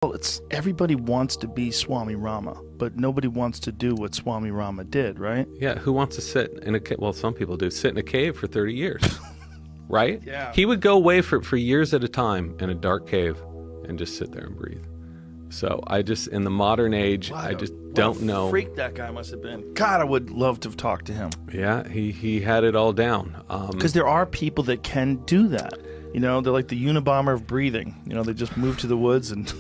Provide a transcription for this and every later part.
Well, it's everybody wants to be Swami Rama, but nobody wants to do what Swami Rama did, right? Yeah, who wants to sit in a cave? Well, some people do, sit in a cave for 30 years, right? Yeah. He would go away for years at a time in a dark cave and just sit there and breathe. So in the modern age, I just don't know. Freak that guy must have been. God, I would love to have talked to him. Yeah, he had it all down. Because there are people that can do that. You know, they're like the Unabomber of breathing. You know, they just move to the woods and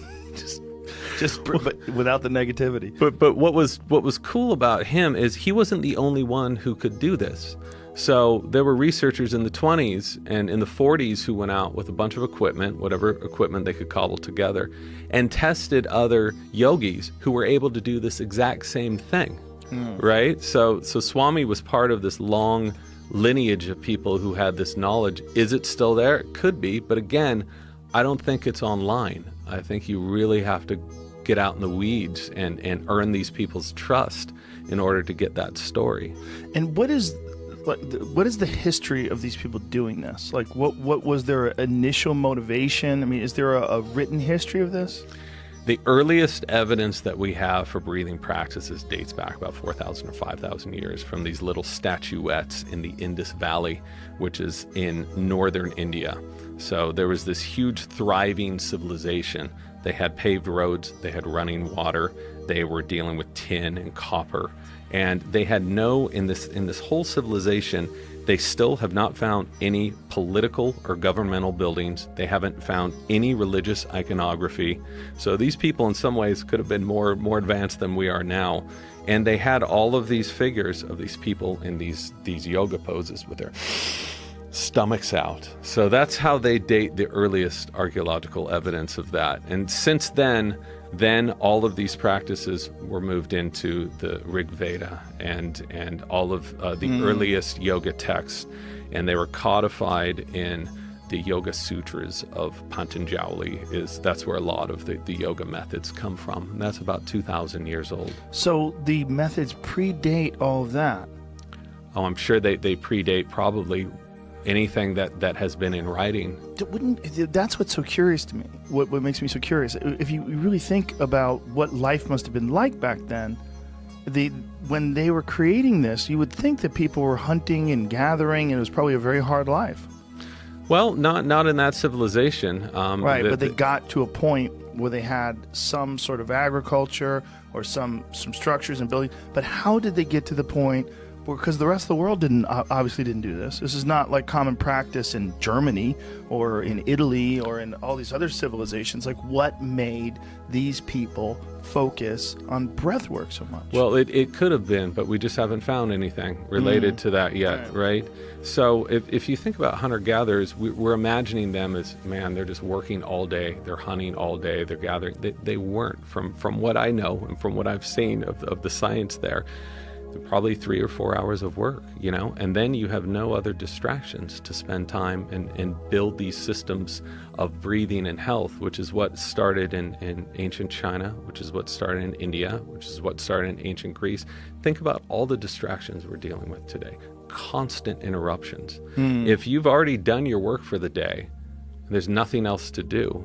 but without the negativity. But what was cool about him is he wasn't the only one who could do this. So there were researchers in the 20s and in the 40s who went out with a bunch of equipment, whatever equipment they could cobble together, and tested other yogis who were able to do this exact same thing, right? So Swami was part of this long lineage of people who had this knowledge. Is it still there? It could be, but again, I don't think it's online. I think you really have to get out in the weeds and earn these people's trust in order to get that story. And what is the history of these people doing this? Like, what was their initial motivation? I mean, is there a written history of this? The earliest evidence that we have for breathing practices dates back about 4,000 or 5,000 years from these little statuettes in the Indus Valley, which is in northern India. So there was this huge thriving civilization. They had paved roads, they had running water, they were dealing with tin and copper, and they had in this whole civilization, they still have not found any political or governmental buildings. They haven't found any religious iconography. So these people in some ways could have been more advanced than we are now. And they had all of these figures of these people in these yoga poses with their stomachs out. So that's how they date the earliest archaeological evidence of that. And since then all of these practices were moved into the Rig Veda and all of the earliest yoga texts, and they were codified in the Yoga Sutras of Patanjali. That's where a lot of the yoga methods come from. And that's about 2,000 years old. So the methods predate all of that? Oh, I'm sure they predate probably anything that has been in writing. That's what's so curious to me. What makes me so curious, if you really think about what life must have been like back then, when they were creating this, you would think that people were hunting and gathering, and it was probably a very hard life. Well, not in that civilization. Right, but they got to a point where they had some sort of agriculture or some structures and buildings. But how did they get to the point? Because the rest of the world obviously didn't do this. This is not like common practice in Germany or in Italy or in all these other civilizations. Like, what made these people focus on breathwork so much? Well, it could have been, but we just haven't found anything related to that yet, right? So if you think about hunter-gatherers, we're imagining them as, man, they're just working all day, they're hunting all day, they're gathering. They weren't, from what I know and from what I've seen of the science there. Probably 3 or 4 hours of work, and then you have no other distractions to spend time and build these systems of breathing and health, which is what started in ancient China, which is what started in India, which is what started in ancient Greece. Think about all the distractions we're dealing with today. Constant interruptions. If you've already done your work for the day, and there's nothing else to do,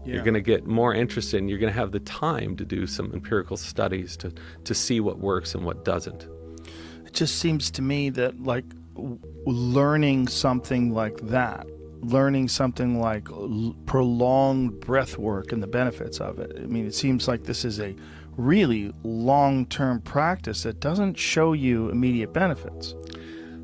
you're going to get more interested, and you're going to have the time to do some empirical studies to see what works and what doesn't. It just seems to me that, like, learning something like that, learning something like prolonged breath work and the benefits of it, I mean, it seems like this is a really long-term practice that doesn't show you immediate benefits.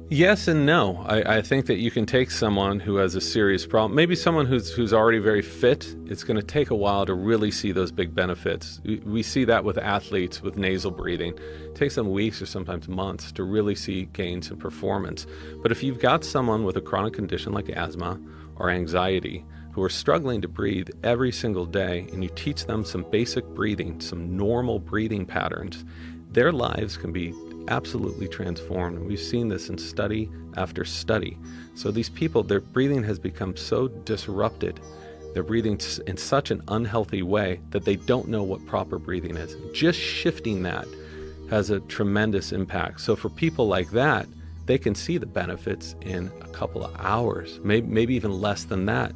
Yes and no. I think that you can take someone who has a serious problem, maybe someone who's already very fit. It's going to take a while to really see those big benefits. We see that with athletes with nasal breathing. It takes them weeks or sometimes months to really see gains in performance. But if you've got someone with a chronic condition like asthma or anxiety who are struggling to breathe every single day, and you teach them some basic breathing, some normal breathing patterns, their lives can be absolutely transformed. And we've seen this in study after study. So these people, their breathing has become so disrupted, they're breathing in such an unhealthy way that they don't know what proper breathing is. Just shifting that has a tremendous impact. So for people like that, they can see the benefits in a couple of hours, maybe even less than that.